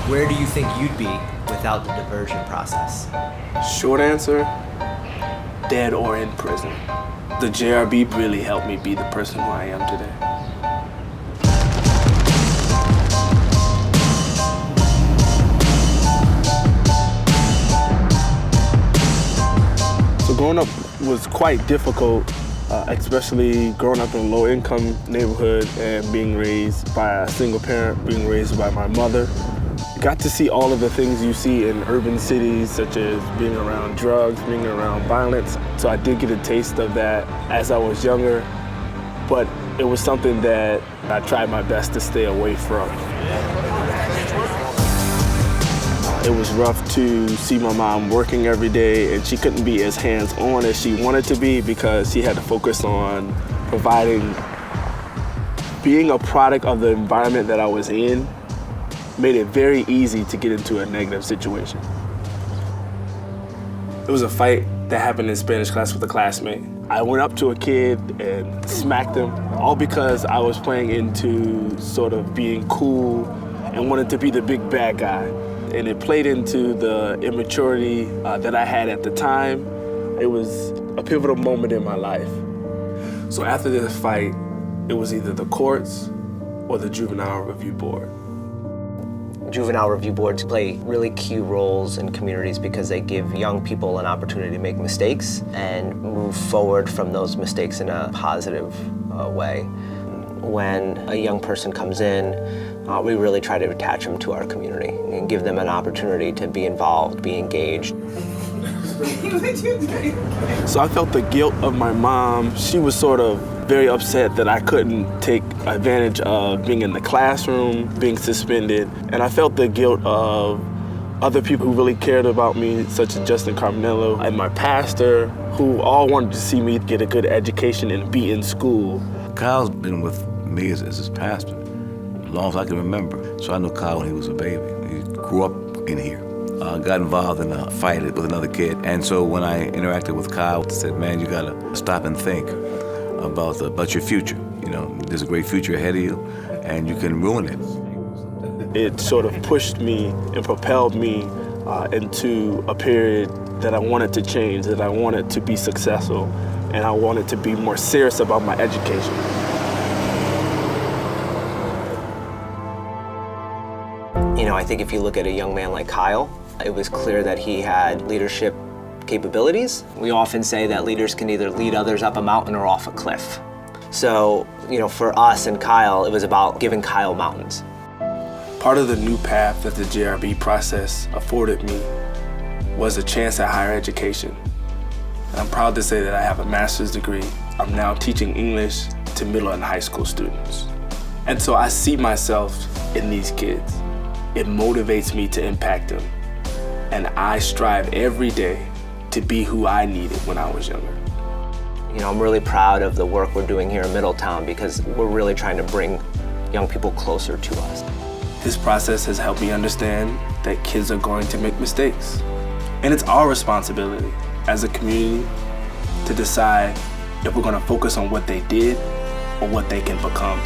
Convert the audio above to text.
Where do you think you'd be without the diversion process? Short answer, dead or in prison. The JRB really helped me be the person who I am today. So growing up was quite difficult, especially growing up in a low-income neighborhood and being raised by a single parent, being raised by my mother. Got to see all of the things you see in urban cities, such as being around drugs, being around violence. So I did get a taste of that as I was younger, but it was something that I tried my best to stay away from. It was rough to see my mom working every day, and she couldn't be as hands-on as she wanted to be because she had to focus on providing. Being a product of the environment that I was in made it very easy to get into a negative situation. It was a fight that happened in Spanish class with a classmate. I went up to a kid and smacked him, all because I was playing into sort of being cool and wanted to be the big bad guy. And it played into the immaturity that I had at the time. It was a pivotal moment in my life. So after this fight, it was either the courts or the Juvenile Review Board. Juvenile review boards play really key roles in communities because they give young people an opportunity to make mistakes and move forward from those mistakes in a positive way. When a young person comes in, we really try to attach them to our community and give them an opportunity to be involved, be engaged. So I felt the guilt of my mom. She was sort of very upset that I couldn't take advantage of being in the classroom, being suspended. And I felt the guilt of other people who really cared about me, such as Justin Carminello and my pastor, who all wanted to see me get a good education and be in school. Kyle's been with me as his pastor as long as I can remember. So I knew Kyle when he was a baby. He grew up in here. Got involved in a fight with another kid. And so when I interacted with Kyle, I said, man, you gotta stop and think about your future. You know, there's a great future ahead of you, and you can ruin it. It sort of pushed me and propelled me into a period that I wanted to change, that I wanted to be successful, and I wanted to be more serious about my education. You know, I think if you look at a young man like Kyle, it was clear that he had leadership capabilities. We often say that leaders can either lead others up a mountain or off a cliff. So, you know, for us and Kyle, it was about giving Kyle mountains. Part of the new path that the JRB process afforded me was a chance at higher education. And I'm proud to say that I have a master's degree. I'm now teaching English to middle and high school students. And so I see myself in these kids. It motivates me to impact them. And I strive every day to be who I needed when I was younger. You know, I'm really proud of the work we're doing here in Middletown because we're really trying to bring young people closer to us. This process has helped me understand that kids are going to make mistakes. And it's our responsibility as a community to decide if we're going to focus on what they did or what they can become.